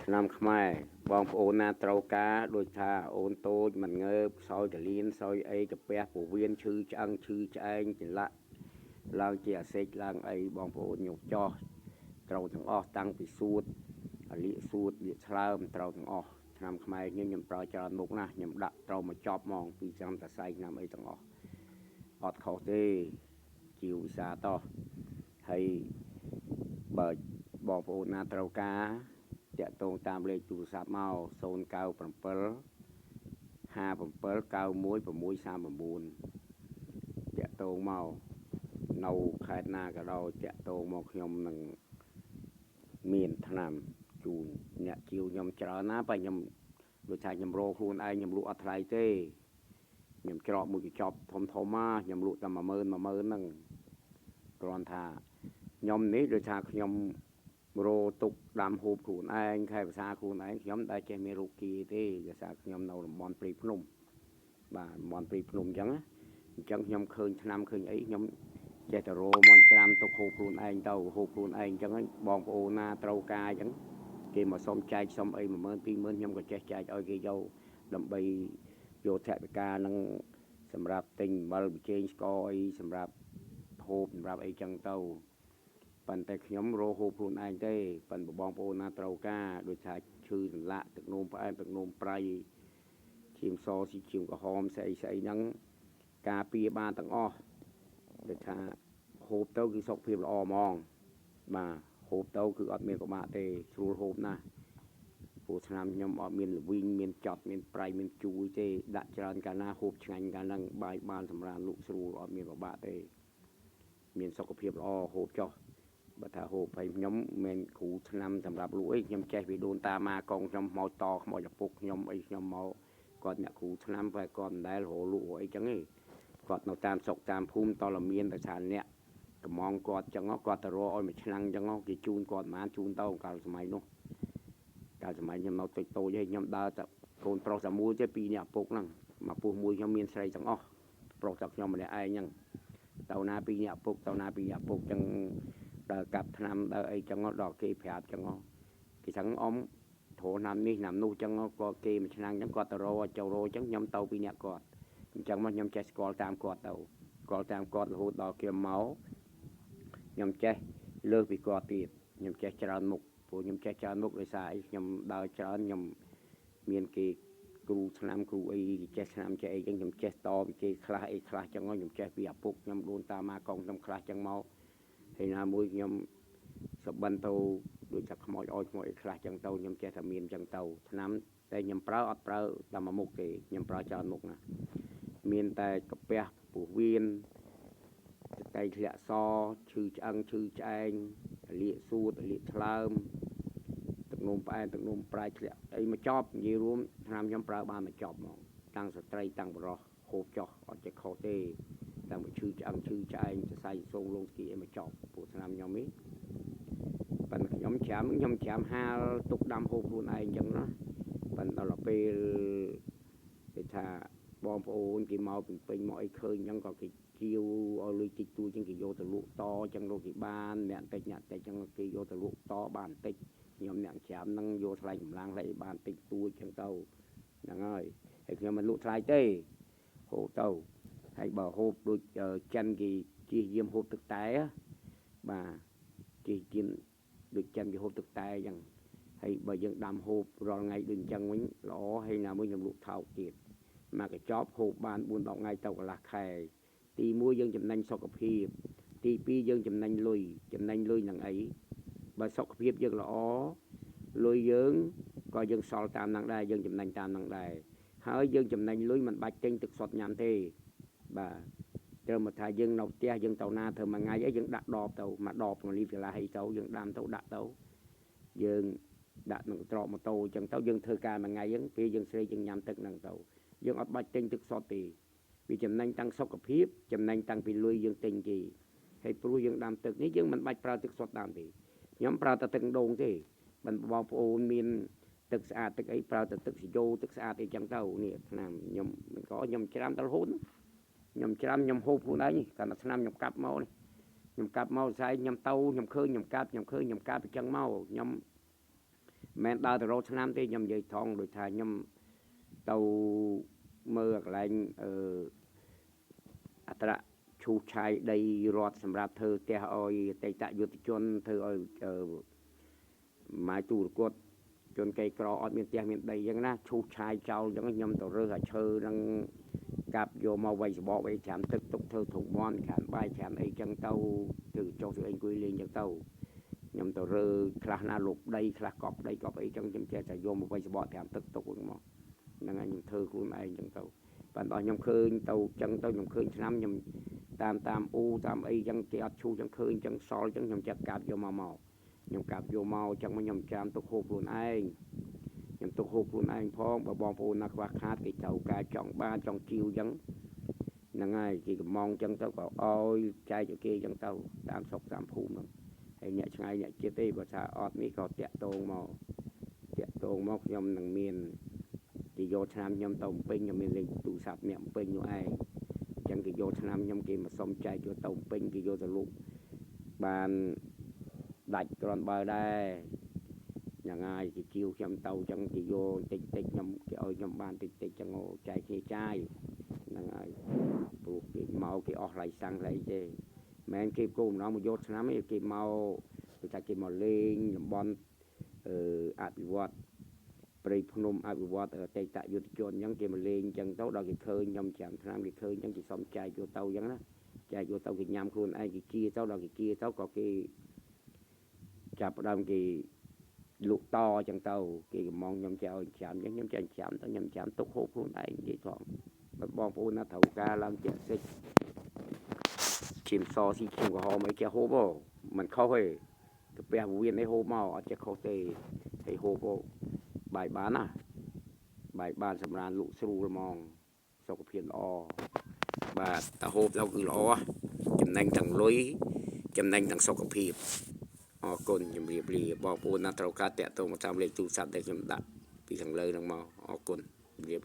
ឆ្នាំខ្មែរបងប្អូនណាត្រូវការដូចថាអូនតូចមិនងើបសោយតលៀនសោយអីកាពះពោះវៀនឈឺឆ្អឹងឈឺឆ្អែងចន្លាក់ឡើងជាអាសេកឡើងអីបងប្អូនយកចោះត្រូវទាំងអស់តាំងពីសួតលៀកសួតលៀកឆ្លើមត្រូវទាំងអស់ឆ្នាំខ្មែរខ្ញុំប្រើច្រើនមុខណាស់ខ្ញុំដាក់ត្រូវមកចប់ហ្មងពីឆ្នាំតសៃឆ្នាំអីទាំងអស់អត់ខុសទេជាវិសាតោះហើយបើបងប្អូនណាត្រូវការតាក់ទងតាមលេខទូរស័ព្ទមក097 57 91 639តាក់ទងមកនៅខេត្តណាក៏ដោយតាក់ទងមកខ្ញុំនឹងមានថ្នាំជូនអ្នកជាវខ្ញុំច្រើនណាបើខ្ញុំដូចថាខ្ញុំរកខ្លួនឯងខ្ញុំលក់អត់ថ្លៃទេខ្ញុំច្រកមួយកញ្ចប់ធំមកខ្ញុំលក់តែ10000ហ្នឹងគ្រាន់ថាខ្ញុំនេះដូចថាខ្ញុំរោទុកដាំហូបខ្លួនឯងខែភាសាខ្លួនឯងខ្ញុំតែចេះមានរូបគីទេភាសាខ្ញុំនៅតំបន់ព្រៃភ្នំបាទតំបន់ព្រៃភ្នំអញ្ចឹងខ្ញុំឃើញឆ្នាំឃើញអីខ្ញុំចេះតែរោមកច្រាំទុកហូបខ្លួនឯងទៅហូបខ្លួនឯងអញ្ចឹងបងប្អូនណាត្រូវការអញ្ចឹងគេមកសុំចែកសុំអី10000 20000ខ្ញុំក៏ចេះចែកឲ្យគេយកដើម្បីយកថវិកានឹងសម្រាប់ទិញអំបិលប៊ីចេងស្ករអីសម្រាប់ហូបសម្រាប់អីចឹងទៅប៉ុន្តែខ្ញុំរកហូបខ្លួនឯងទេប៉ុន្តែបងប្អូនណាត្រូវការដូចថាឈឺសន្លាក់ទឹកនោមផ្អែមទឹកនោមប្រៃឈាមសស៊ីឈាមក្រហមស្អីហ្នឹងការពារបានទាំងអស់ដូចថាហូបទៅគឺសុខភាពល្អហ្មងបាទហូបទៅគឺអត់មានពិបាកទេស្រួលហូបណាស់ព្រោះឆ្នាំខ្ញុំអត់មានល្វីងមានចត់មានប្រៃមានជួយទេដាក់ច្រើនកាលណាហូបឆ្ងាញ់កាលហ្នឹងបាយបានសម្រានលក់ស្រួលអត់មានពិបាកទេមានសុខភាពល្អហូបចុះបើថាហូបហើយខ្ញុំមិនគ្រូឆ្នាំសម្រាប់លក់អីខ្ញុំចេះពីដូនតាម៉ាកងខ្ញុំមកតខ្មោចឪពុកខ្ញុំអីខ្ញុំមកគាត់អ្នកគ្រូឆ្នាំតែគាត់មិនដែលរលក់អីចឹងទេគាត់នៅតាមស្រុកតាមភូមិតលមានតែថាអ្នកកំងគាត់ចឹងគាត់ទៅរកឲ្យមួយឆ្នាំចឹងគេជូនគាត់ប្រហែលជូនទៅកាលសម័យនោះកាលសម័យខ្ញុំនៅតូចៗហើយខ្ញុំដើរតែកូនប្រុសតែមួយទេពីរអ្នកឪពុកហ្នឹងមកពោះមួយខ្ញុំមានស្រីទាំងអស់ប្រុសតែខ្ញុំម្នាក់ឯងហ្នឹងទៅណាពីរអ្នកឪពុកទៅណាពីរអ្នកឪពុកចឹងដើរកាប់ឆ្នាំដើរអីចឹងដល់គេប្រាប់ចឹងគេថាអ៊ំធរណាំនេះណាំនោះចឹងគាត់គេមួយឆ្នាំចឹងគាត់ទៅរកចូលរកចឹងខ្ញុំទៅពីអ្នកគាត់អញ្ចឹងមកខ្ញុំចេះស្គាល់តាមគាត់ទៅស្គាល់តាមគាត់រហូតដល់គេមកខ្ញុំចេះលើសពីគាត់ទៀតខ្ញុំចេះច្រើនមុខព្រោះខ្ញុំចេះច្រើនមុខដោយសារអីខ្ញុំដើរច្រើនខ្ញុំមានគេគ្រូឆ្នាំគ្រូអីចេះឆ្នាំចេះអីចឹងខ្ញុំចេះតពីគេខ្លះអីខ្លះចឹងខ្ញុំចេះពីឪពុកខ្ញុំដូនតាម៉ាកងខ្ញុំខ្លះចឹងមកហើយណាមួយខ្ញុំសបិនទៅដូចថាខ្មោចអោយខ្មោចអីខ្លះចឹងទៅខ្ញុំចេះតែមានចឹងទៅឆ្នាំតែខ្ញុំប្រើអត់ប្រើតែមួយមុខទេខ្ញុំប្រើច្រើនមុខណាមានតែកាពះពោះវៀនតែធ្លាក់សឈឺឆ្អឹងឈឺឆ្អែងលាកសួតលាកឆ្លើមទឹកនោមផ្អែមទឹកនោមប្រៃធ្លាក់អីមកចប់និយាយរួមឆ្នាំខ្ញុំប្រើបានមកចប់ហ្មងតាំងស្ត្រីតាំងបរោះហូបចោះអត់ចេះខុសទេតាំងពីឈឺឆ្អឹងឈឺឆ្អែងសរសៃសូងលងស្គីអីមកចប់ពួកឆ្នាំខ្ញុំនេះប៉ុន្តែខ្ញុំច្រាមហាលទុកដាំហូបខ្លួនឯងចឹងណាប៉ុន្តែដល់ពេលគេថាបងប្អូនគេមកពីពេញមកអីឃើញចឹងក៏គេជាវឲ្យលុយតិចតួចចឹងគេយកទៅលក់តចឹងលោកគេបានអ្នកតិចចឹងគេយកទៅលក់តបានតិចខ្ញុំអ្នកច្រាមហ្នឹងយកថ្លៃកម្លាំងឲ្យបានតិចតួចចឹងទៅហ្នឹងហើយខ្ញុំមិនលក់ថ្លៃទេហូបទៅហើយបើហូបដូចចិនគេជិះយាមហូបទឹកតែបាទជិះយាមដូចចិនគេហូបទឹកតែចឹងហើយបើយើងដាំហូបរាល់ថ្ងៃដូចអញ្ចឹងវិញល្អហើយណាមួយខ្ញុំលក់ថោកទៀតមកកញ្ចប់ហូបបាន4-10ថ្ងៃទៅកន្លះខែទី1យើងចំណេញសុខភាពទី2យើងចំណេញលុយនឹងអីបើសុខភាពយើងល្អលុយយើងក៏យើងសល់តាមនឹងដែរយើងចំណេញតាមនឹងដែរហើយយើងចំណេញលុយមិនបាច់ទិញទឹកសុទ្ធញ៉ាំទេបាទត្រូវមកថាយើងនៅផ្ទះយើងទៅណាធ្វើមួយថ្ងៃអីយើងដាក់ដបទៅមកដប1លីត្រកន្លះអីទៅយើងដាំទៅដាក់ទៅយើងដាក់នឹងត្រកម៉ូតូអញ្ចឹងទៅយើងធ្វើការមួយថ្ងៃហ្នឹងពេលយើងស្រេកយើងញ៉ាំទឹកហ្នឹងទៅយើងអត់បាច់ទិញទឹកសុទ្ធទេវាចំណេញតាំងសុខភាពចំណេញតាំងពីលុយយើងទិញគេហើយព្រោះយើងដាំទឹកនេះយើងមិនបាច់ប្រើទឹកសុទ្ធដាំទេខ្ញុំប្រើតែទឹកដូងទេបងប្អូនមានទឹកស្អាតទឹកអីប្រើតែទឹកស៊ីយ៉ូទឹកស្អាតអីចឹងទៅនេះឆ្នាំខ្ញុំក៏ខ្ញុំច្រាមដល់រហូតខ្ញុំច្រាមខ្ញុំហូបខ្លួនឯងកាលណាឆ្នាំខ្ញុំកាប់មកខ្ញុំកាប់មកស្អែកខ្ញុំទៅខ្ញុំឃើញខ្ញុំកាប់អញ្ចឹងមកខ្ញុំ men đào từ rốt năm thì nhầm dây thong rồi thà nhầm tàu mơ lạiอัตราชูชัยได้รอดสำหรับเธอแต่ออยแต่จะยุติชนเธอออยหมายตูกดจนไกลกรออดเมียนเตียเมียนใดยังนะชูชัยเจ้ายังยำต่อเรือเชอนังกับโยมาไว้บอกไว้แฉมตึกตกเธอถูกมอนแขนใบแฉมไอ้จังเต้าถือโจสือเองกุยเลียงจังเต้ายำต่อเรือคลานาลุกได้คลากอบได้กอบไอ้จังจำเจจะโยมาไว้บอกแถมตึกตกมอนังไงยำเธอคุณไอ้จังเต้าปันต่อยำคืนเต้าจังเต้ายำคืนน้ำยำตามอูตามไอ้จังเกียชูจังคืนจังซอลจังยำจัดกับโยมาเมายำกับโยมาจังมันยำจามตุกโคคุณไอ้ยำตุกโคคุณไอ้พ้องบองพูนักวักฮาดกิเจ้ากาจ่องบ้านจ่องจิวจังนังไงกี่มองจังเต้าก็อ้อยใจจุกี้จังเต้าตามศกตามภูมิไอ้เนี่ยช่างไอ้เนี่ยเจี๊ยบภาษาออดนี่ก็เตะโตงมอยำนังเมียนกี่โยธนามยำเต้าเป็นยำเมียนเลยตูสับเนี่ยเป็นอยู่ไอ้จังกี่โยธนามยำกี่มาสมใจโยเต้าเป็นกี่โยตะลุกบานดัดกรอนบาได้ยังไงกี่คิวยำเต้าจังกี่โยติดยำกี่อ้อยยำบานติดจังโง่ใจเขี้ยใจยังไงปลูกกี่เมากี่ออกไหลสังไหลเจแม่กี่กูน้องมาโยธนามไม่กี่เมาแต่กี่มาเล่งบอลอาบิวัตปริพนมอาบิวัตใจตะยุติชนยังกี่มาเล่งจังเต้าดอกกี่เคยยำแฉมธนามกี่เคยยังกี่สมใจโยเต้ายังนะใจโยเต้ากี่ยำคุณไอ้กี่กี้เต้าดอกกี่กี้เต้าก็กี่จับดำกี่ลูกto chẳng tàu kỳ mong nhom chào chạm những nhom chạm tao nhom chạm tốt hộp luôn này vậy thôi bong phu nó thầu ca làm chuyện xích chìm so xí chìm của họ mấy cái hộp bò mình khó hề cái bè viên ấy hộp màu chắc khó tê hay hộp bài bán sầm ran lụ sưu mong sau cái phiền o và ta hộp đâu cứ lo chìm nhanh thằng lối chìm nhanh thằng sau cái phiềnคนยำเรียบบอกปูนัทเราการแตะตัวมาทำเลขตู้สัตว์ได้จำดับปีขังเลยนังมอคนเรียบ